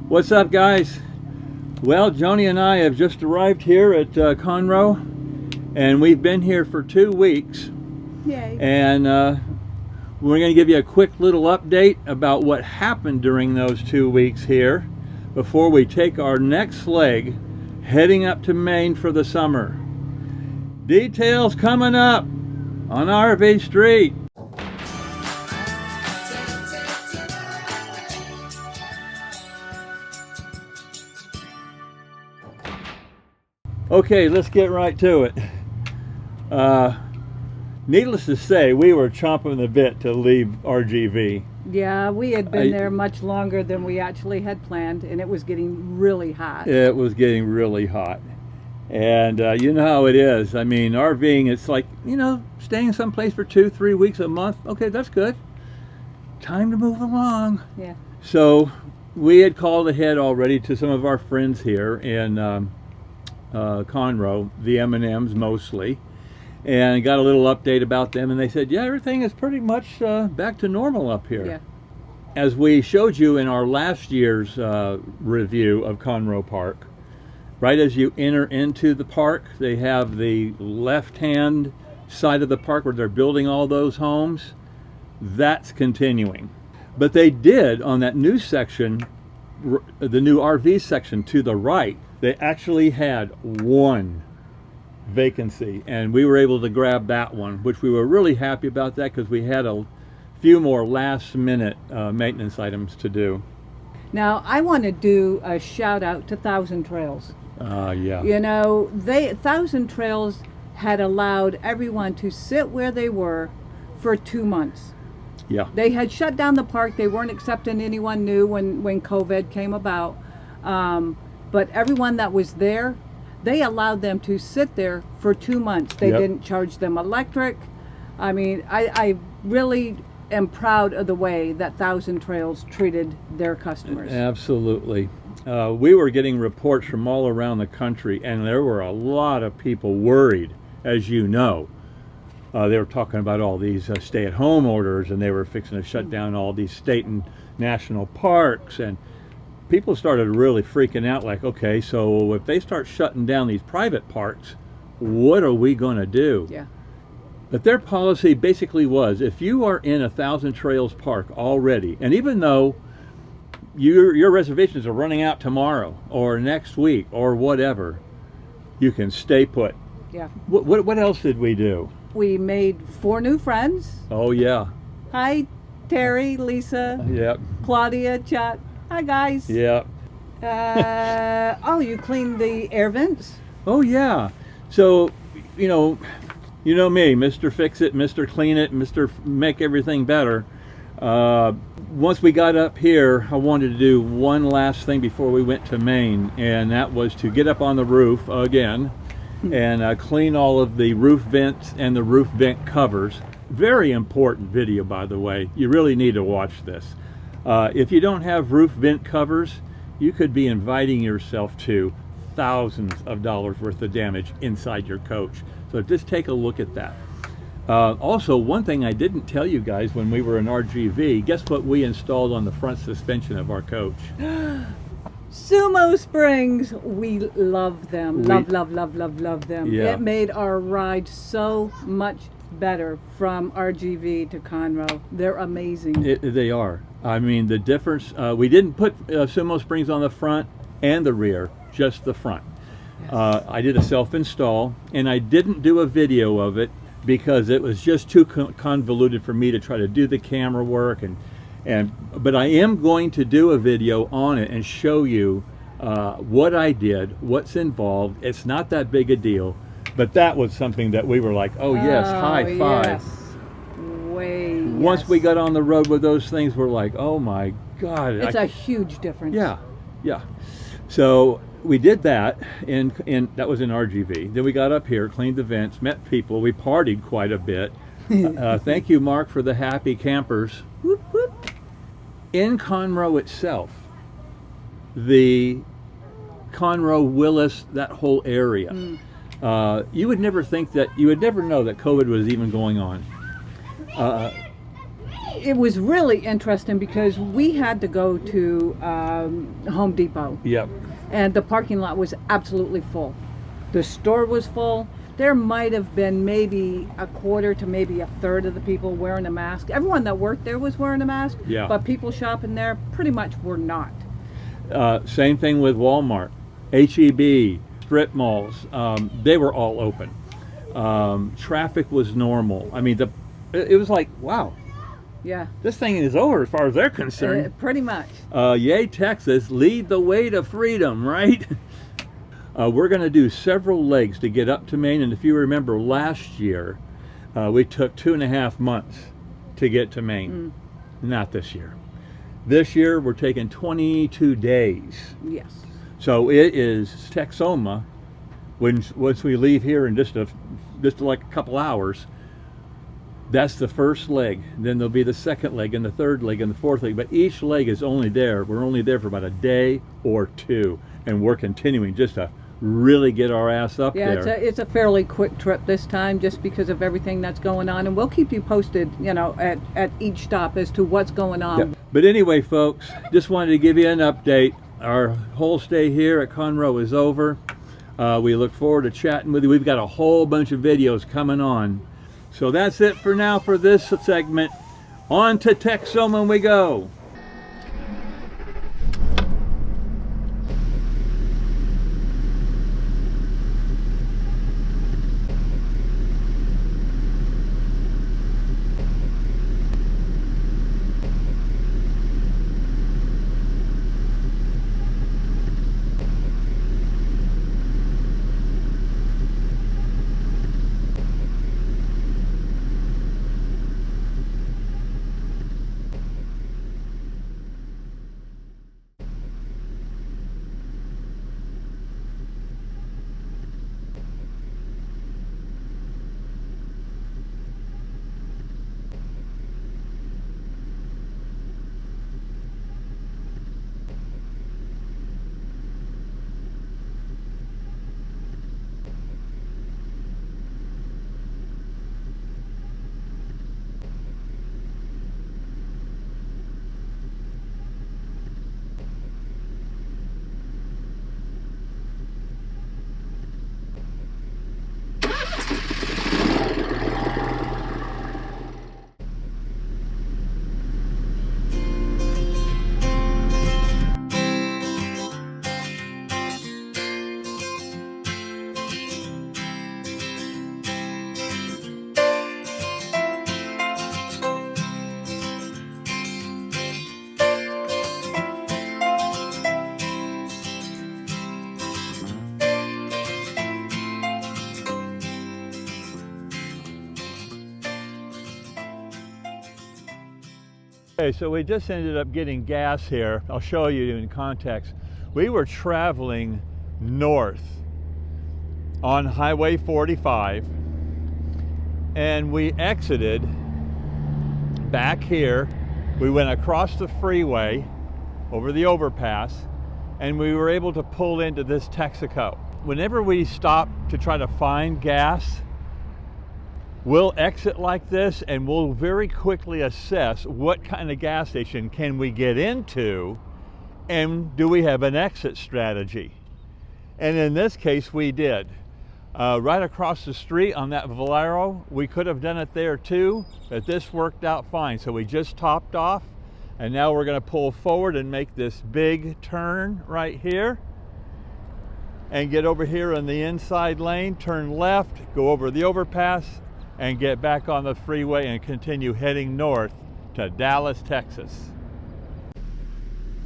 What's up, guys? Well, Joni and I have just arrived here at Conroe, and we've been here for 2 weeks. Yay. And we're going to give you a quick little update about what happened during those 2 weeks here before we take our next leg heading up to Maine for the summer. Details coming up on RV Street. Okay, let's get right to it. Needless to say, we were chomping the bit to leave RGV. Yeah, we had been there much longer than we actually had planned, and it was getting really hot. It was getting really hot. And you know how it is. I mean, RVing, it's like, you know, staying someplace for 2-3 weeks a month. Okay, that's good. Time to move along. Yeah. So we had called ahead already to some of our friends here in Conroe, the M&Ms mostly, and got a little update about them, and they said, yeah, everything is pretty much back to normal up here. Yeah. As we showed you in our last year's review of Conroe Park, right as you enter into the park, they have the left-hand side of the park where they're building all those homes. That's continuing. But they did, on that new section, the new RV section to the right, they actually had one vacancy, and we were able to grab that one, which we were really happy about that because we had a few more last-minute maintenance items to do. Now, I want to do a shout out to Thousand Trails. Yeah. You know, Thousand Trails had allowed everyone to sit where they were for 2 months. Yeah. They had shut down the park. They weren't accepting anyone new when COVID came about. But everyone that was there, they allowed them to sit there for 2 months. They didn't charge them electric. I mean, I really am proud of the way that Thousand Trails treated their customers. Absolutely. We were getting reports from all around the country, and there were a lot of people worried, as you know. They were talking about all these stay-at-home orders, and they were fixing to shut down all these state and national parks, and people started really freaking out, like, okay, so if they start shutting down these private parks, what are we going to do? Yeah. But their policy basically was, if you are in a Thousand Trails park already, and even though your reservations are running out tomorrow or next week or whatever, you can stay put. Yeah. What else did we do? We made 4 new friends. Oh, yeah. Hi, Terry, Lisa, Yep. Claudia, Chuck. Hi, guys. Yep. Oh, you cleaned the air vents? Oh, yeah. So, you know me, Mr. Fix It, Mr. Clean It, Mr. Make Everything Better. Once we got up here, I wanted to do one last thing before we went to Maine, and that was to get up on the roof again and clean all of the roof vents and the roof vent covers. Very important video, by the way. You really need to watch this. If you don't have roof vent covers, you could be inviting yourself to thousands of dollars worth of damage inside your coach. So just take a look at that. Also, one thing I didn't tell you guys when we were in RGV, guess what we installed on the front suspension of our coach? Sumo Springs. We love them. Love them. Yeah. It made our ride so much better from RGV to Conroe. They're amazing. They are. I mean, the difference, we didn't put Sumo Springs on the front and the rear, just the front. Yes. I did a self-install, and I didn't do a video of it because it was just too convoluted for me to try to do the camera work, but I am going to do a video on it and show you what I did, what's involved. It's not that big a deal, but that was something that we were like, oh yes, high five. Yes. Once we got on the road with those things, we're like, oh my God. It's a huge difference. Yeah. So we did that, and that was in RGV. Then we got up here, cleaned the vents, met people. We partied quite a bit. Thank you, Mark, for the happy campers. Whoop, whoop. In Conroe itself, the Conroe, Willis, that whole area, you would never think that, you would never know that COVID was even going on. it was really interesting because we had to go to Home Depot. Yep. And the parking lot was absolutely full. The store was full. There might have been maybe a quarter to maybe a third of the people wearing a mask. Everyone that worked there was wearing a mask, Yeah. but people shopping there pretty much were not. Same thing with Walmart, HEB, strip malls. They were all open. Traffic was normal. I mean, it was like, wow, Yeah, this thing is over as far as they're concerned. pretty much. Yay, Texas, lead the way to freedom, right? We're going to do several legs to get up to Maine. And if you remember last year, we took 2.5 months to get to Maine. Not this year. This year, we're taking 22 days. Yes. So it is Texoma. Once we leave here in just like a couple hours, that's the first leg. Then there'll be the second leg and the third leg and the fourth leg. But each leg is only there. We're only there for about a day or two, and we're continuing just to really get our ass up there. Yeah, it's a fairly quick trip this time, just because of everything that's going on, and we'll keep you posted, at each stop as to what's going on. Yep. But anyway, folks, just wanted to give you an update. Our whole stay here at Conroe is over. We look forward to chatting with you. We've got a whole bunch of videos coming on. So that's it for now for this segment. On to Texoma we go. Okay, so we just ended up getting gas here. I'll show you in context. We were traveling north on Highway 45, and we exited back here. We went across the freeway over the overpass, and we were able to pull into this Texaco. Whenever we stop to try to find gas, we'll exit like this, and we'll very quickly assess what kind of gas station can we get into, and do we have an exit strategy. And in this case, we did. Right across the street on that Valero, we could have done it there too, but this worked out fine. So we just topped off, and now we're going to pull forward and make this big turn right here, and get over here in the inside lane, turn left, go over the overpass, and get back on the freeway and continue heading north to Dallas, Texas.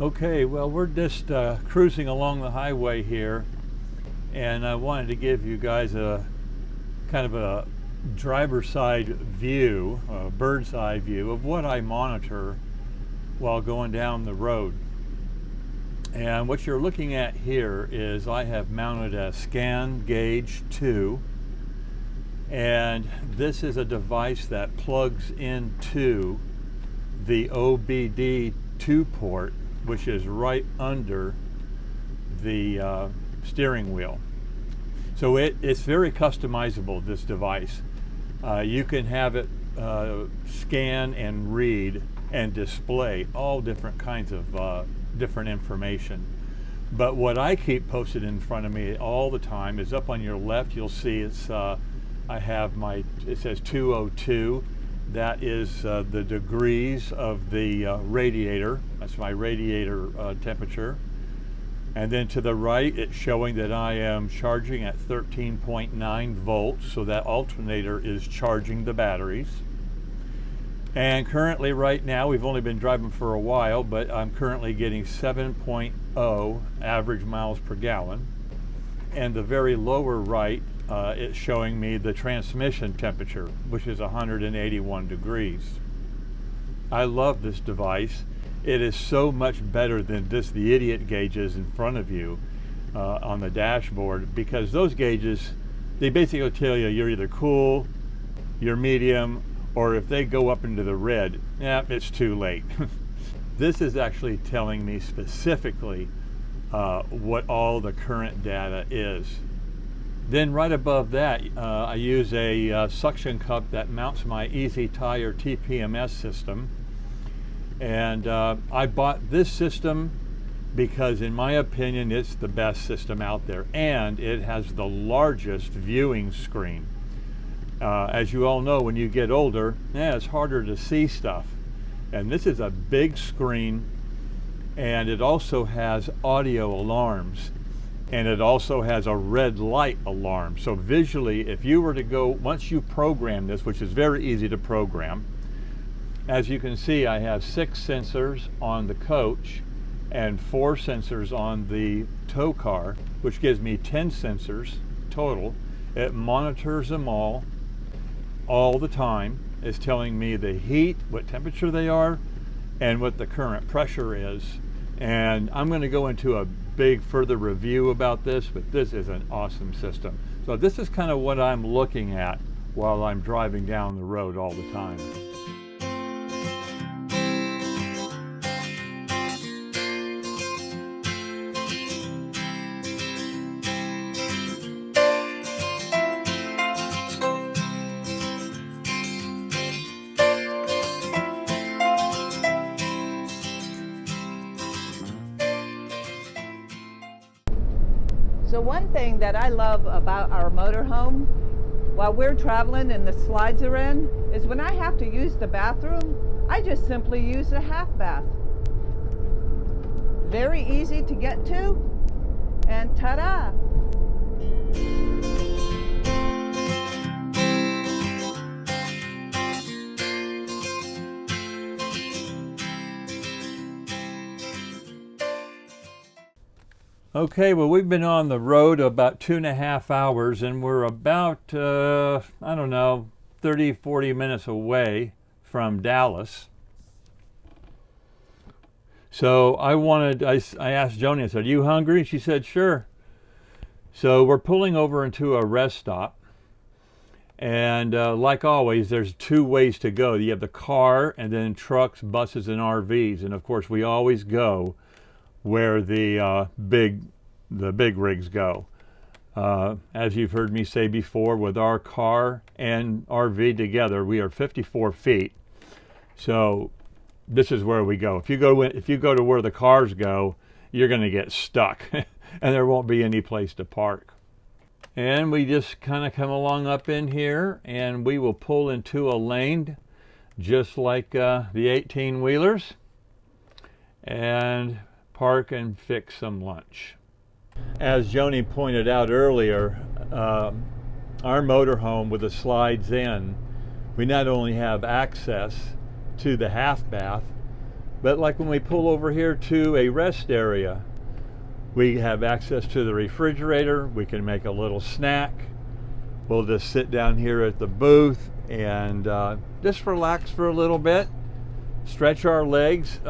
Okay, well, we're just cruising along the highway here, and I wanted to give you guys a kind of a driver's side view, a bird's eye view of what I monitor while going down the road. And what you're looking at here is I have mounted a Scan Gauge 2, and this is a device that plugs into the OBD2 port, which is right under the steering wheel. So it's very customizable, this device. You can have it scan and read and display all different kinds of different information. But what I keep posted in front of me all the time is up on your left. You'll see it's I have it says 202. That is the degrees of the radiator. That's my radiator temperature. And then to the right, it's showing that I am charging at 13.9 volts. So that alternator is charging the batteries. And currently right now, we've only been driving for a while, but I'm currently getting 7.0 average miles per gallon. And the very lower right, it's showing me the transmission temperature, which is 181 degrees. I love this device. It is so much better than just the idiot gauges in front of you on the dashboard, because those gauges, they basically tell you you're either cool, you're medium, or if they go up into the red, it's too late. This is actually telling me specifically what all the current data is. Then right above that, I use a suction cup that mounts my Easy Tire TPMS system. And I bought this system because, in my opinion, it's the best system out there, and it has the largest viewing screen. As you all know, when you get older, it's harder to see stuff. And this is a big screen, and it also has audio alarms, and it also has a red light alarm. So visually, if you were to go, once you program this, which is very easy to program, as you can see, I have 6 sensors on the coach and 4 sensors on the tow car, which gives me 10 sensors total. It monitors them all the time. It's telling me the heat, what temperature they are, and what the current pressure is. And I'm going to go into a big further review about this, but this is an awesome system. So this is kind of what I'm looking at while I'm driving down the road all the time. So one thing that I love about our motorhome, while we're traveling and the slides are in, is when I have to use the bathroom, I just simply use a half bath. Very easy to get to, and ta-da! Okay, well, we've been on the road about 2.5 hours, and we're about, I don't know, 30, 40 minutes away from Dallas. So I asked Joni, I said, "Are you hungry?" She said, "Sure." So we're pulling over into a rest stop. And like always, there's 2 ways to go. You have the car, and then trucks, buses, and RVs. And of course, we always go where the big rigs go. As you've heard me say before, with our car and RV together, we are 54 feet. So this is where we go. If you go to where the cars go, you're going to get stuck, and there won't be any place to park. And we just kind of come along up in here, and we will pull into a lane just like the 18-wheelers, and park and fix some lunch. As Joni pointed out earlier, our motorhome with the slides in, we not only have access to the half bath, but like when we pull over here to a rest area, we have access to the refrigerator. We can make a little snack. We'll just sit down here at the booth and just relax for a little bit. Stretch our legs.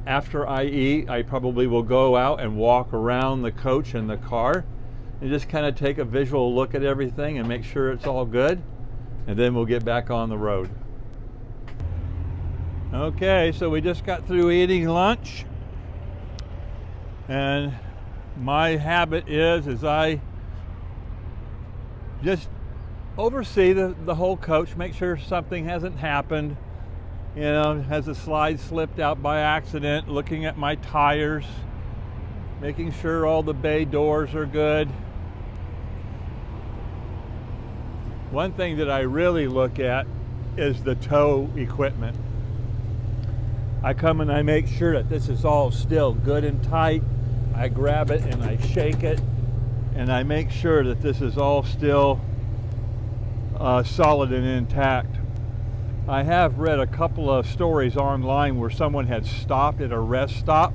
After I eat, I probably will go out and walk around the coach and the car and just kind of take a visual look at everything and make sure it's all good, and then we'll get back on the road. Okay, so we just got through eating lunch, and my habit is I just oversee the whole coach, make sure something hasn't happened. You know, has a slide slipped out by accident, looking at my tires, making sure all the bay doors are good. One thing that I really look at is the tow equipment. I come and I make sure that this is all still good and tight. I grab it and I shake it, and I make sure that this is all still solid and intact. I have read a couple of stories online where someone had stopped at a rest stop.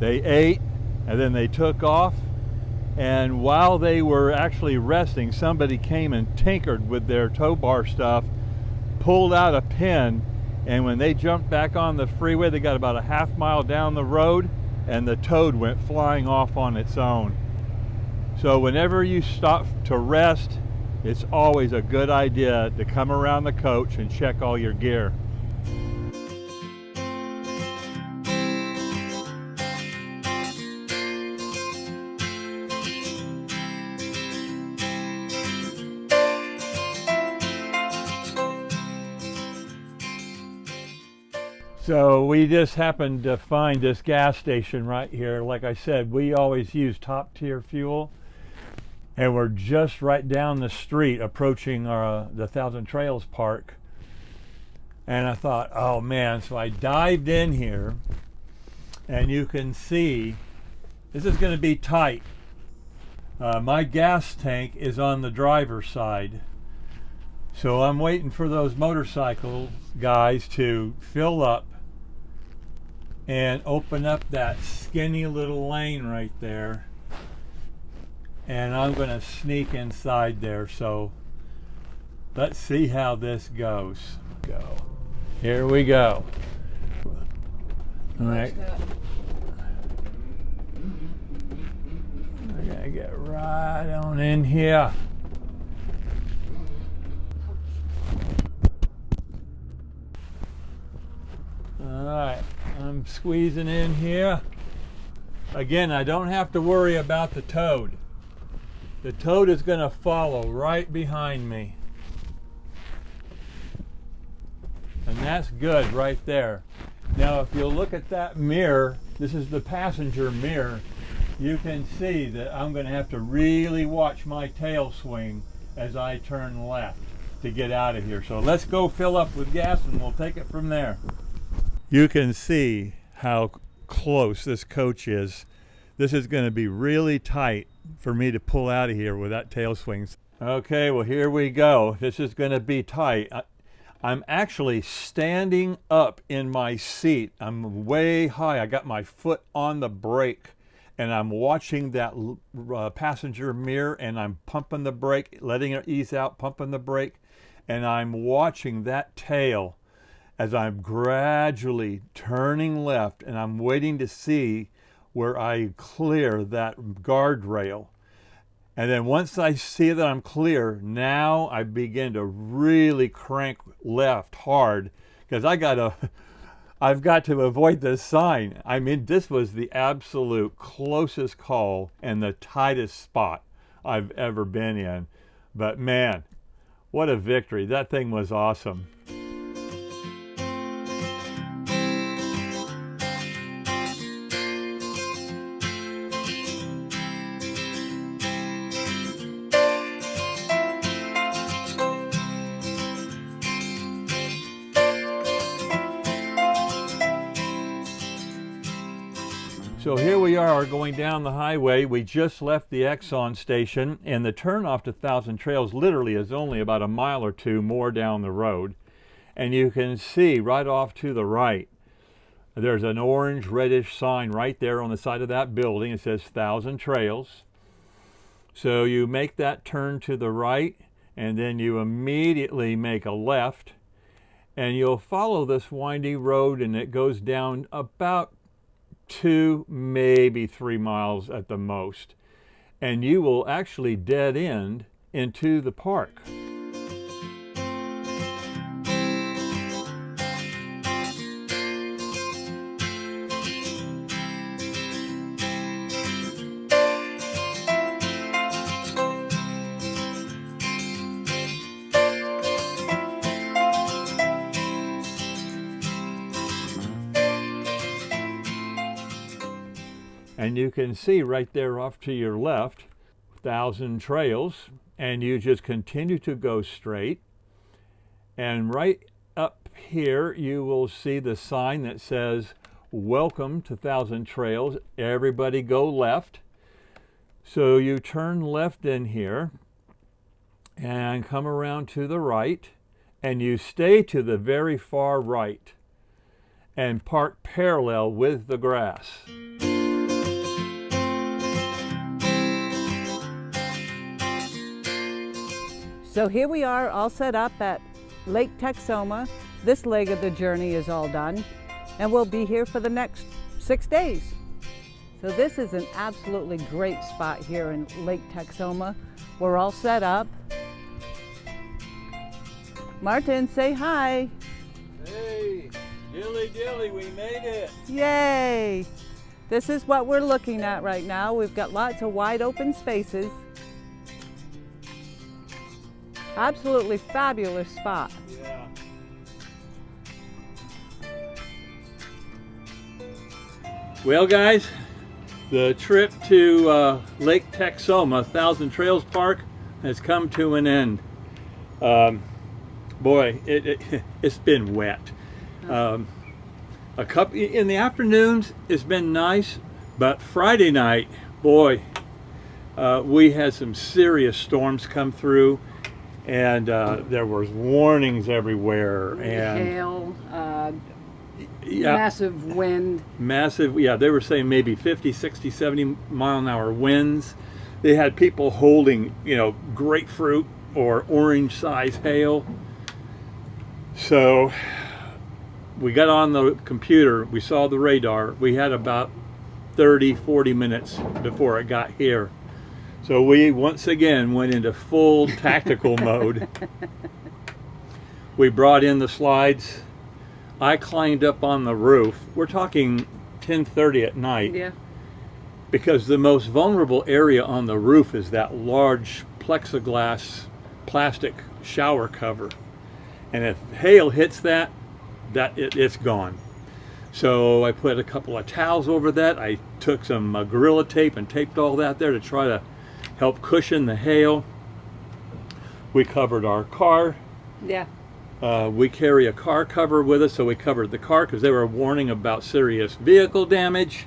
They ate and then they took off, and while they were actually resting, somebody came and tinkered with their tow bar stuff, pulled out a pin, and when they jumped back on the freeway, they got about a half mile down the road and the toad went flying off on its own. So whenever you stop to rest, it's always a good idea to come around the coach and check all your gear. So we just happened to find this gas station right here. Like I said, we always use top tier fuel, and we're just right down the street approaching the Thousand Trails Park. And I thought, oh man, so I dived in here, and you can see this is going to be tight. My gas tank is on the driver's side, so I'm waiting for those motorcycle guys to fill up and open up that skinny little lane right there, and I'm going to sneak inside there. So let's see how this goes. Here we go. All right, we're gonna get right on in here. All right, I'm squeezing in here. Again, I don't have to worry about the toad. The toad is going to follow right behind me. And that's good right there. Now, if you look at that mirror, this is the passenger mirror, you can see that I'm going to have to really watch my tail swing as I turn left to get out of here. So let's go fill up with gas and we'll take it from there. You can see how close this coach is. This is going to be really tight for me to pull out of here with that tail swings. Okay, well here we go. This is going to be tight. I'm actually standing up in my seat. I'm way high. I got my foot on the brake, and I'm watching that passenger mirror, and I'm pumping the brake, letting it ease out, pumping the brake, and I'm watching that tail as I'm gradually turning left, and I'm waiting to see where I clear that guardrail. And then once I see that I'm clear, now I begin to really crank left hard, because I've got to avoid this sign. I mean, this was the absolute closest call and the tightest spot I've ever been in. But man, what a victory. That thing was awesome. So here we are going down the highway. We just left the Exxon station, and the turnoff to Thousand Trails literally is only about a mile or two more down the road. And you can see right off to the right, there's an orange reddish sign right there on the side of that building. It says Thousand Trails. So you make that turn to the right, and then you immediately make a left, and you'll follow this windy road, and it goes down about 2, maybe 3 miles at the most, and you will actually dead end into the park. And you can see right there off to your left, 1,000 Trails, and you just continue to go straight. And right up here, you will see the sign that says, "Welcome to 1,000 Trails. Everybody go left." So you turn left in here and come around to the right, and you stay to the very far right and park parallel with the grass. So here we are all set up at Lake Texoma. This leg of the journey is all done, and we'll be here for the next 6 days. So this is an absolutely great spot here in Lake Texoma. We're all set up. Martin, say hi. Hey, dilly dilly, we made it. Yay! This is what we're looking at right now. We've got lots of wide open spaces. Absolutely fabulous spot. Yeah. Well, guys, the trip to Lake Texoma, 1,000 Trails Park, has come to an end. Boy, it's been wet. A couple in the afternoons, it's been nice, but Friday night, boy, we had some serious storms come through. And there was warnings everywhere, and hail, yeah, massive wind. Massive, yeah, they were saying maybe 50, 60, 70 mile an hour winds. They had people holding, grapefruit or orange size hail. So we got on the computer, we saw the radar. We had about 30, 40 minutes before it got here. So we once again went into full tactical mode. We brought in the slides. I climbed up on the roof. We're talking 10:30 at night. Yeah. Because the most vulnerable area on the roof is that large plexiglass plastic shower cover. And if hail hits that, it's gone. So I put a couple of towels over that. I took some Gorilla Tape and taped all that there to try to help cushion the hail. We covered our car. Yeah. We carry a car cover with us, so we covered the car because they were warning about serious vehicle damage.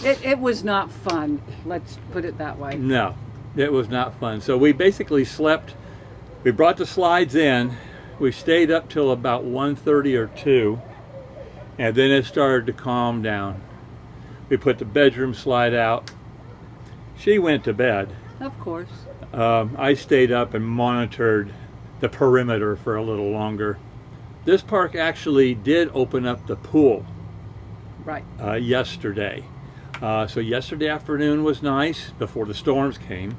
It was not fun, let's put it that way. No, it was not fun. So we basically slept. We brought the slides in. We stayed up till about 1:30 or 2, and then it started to calm down. We put the bedroom slide out. She went to bed. Of course. I stayed up and monitored the perimeter for a little longer. This park actually did open up the pool. Right. Yesterday. So yesterday afternoon was nice before the storms came.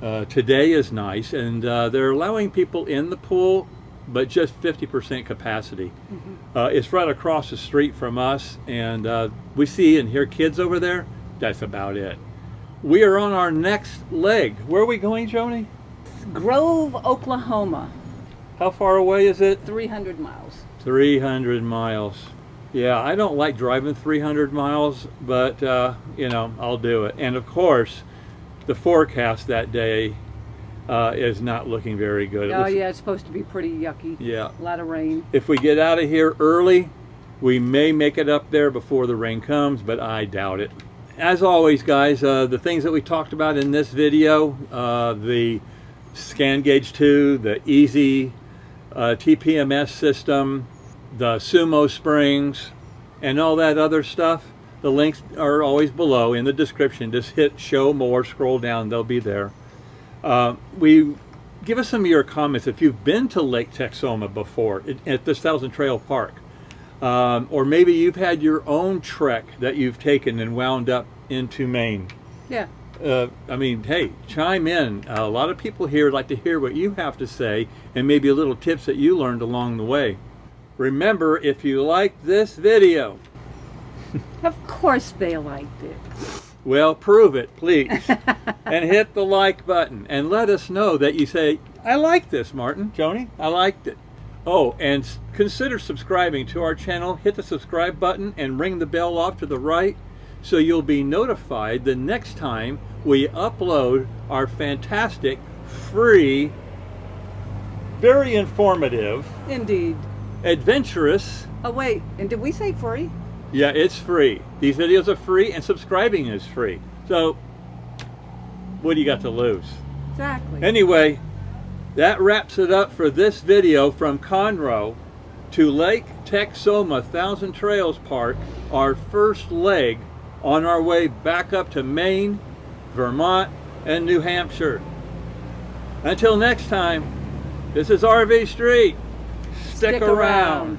Today is nice, and they're allowing people in the pool, but just 50% capacity. Mm-hmm. It's right across the street from us, and we see and hear kids over there. That's about it. We are on our next leg. Where are we going, Joni? Grove, Oklahoma. How far away is it? 300 miles. 300 miles. Yeah, I don't like driving 300 miles, but I'll do it. And of course, the forecast that day is not looking very good. Yeah, it's supposed to be pretty yucky. Yeah. A lot of rain. If we get out of here early, we may make it up there before the rain comes, but I doubt it. As always, guys, the things that we talked about in this video, the Scan Gauge 2, the Easy TPMS system, the Sumo springs, and all that other stuff, the links are always below in the description. Just hit show more, scroll down, they'll be there. Give us some of your comments if you've been to Lake Texoma before at this 1,000 Trail Park. Or maybe you've had your own trek that you've taken and wound up into Maine. Yeah. Hey, chime in. A lot of people here like to hear what you have to say and maybe a little tips that you learned along the way. Remember, if you liked this video. Of course they liked it. Well, prove it, please. And hit the like button and let us know that you say, I like this, Martin, Joni, I liked it. Oh, and consider subscribing to our channel. Hit the subscribe button and ring the bell off to the right so you'll be notified the next time we upload our fantastic, free, very informative, Indeed. adventurous. Oh wait, and did we say free? Yeah, it's free. These videos are free and subscribing is free. So, what do you got to lose? Exactly. Anyway, that wraps it up for this video from Conroe to Lake Texoma Thousand Trails Park, our first leg on our way back up to Maine, Vermont, and New Hampshire. Until next time, this is RV Street. Stick around.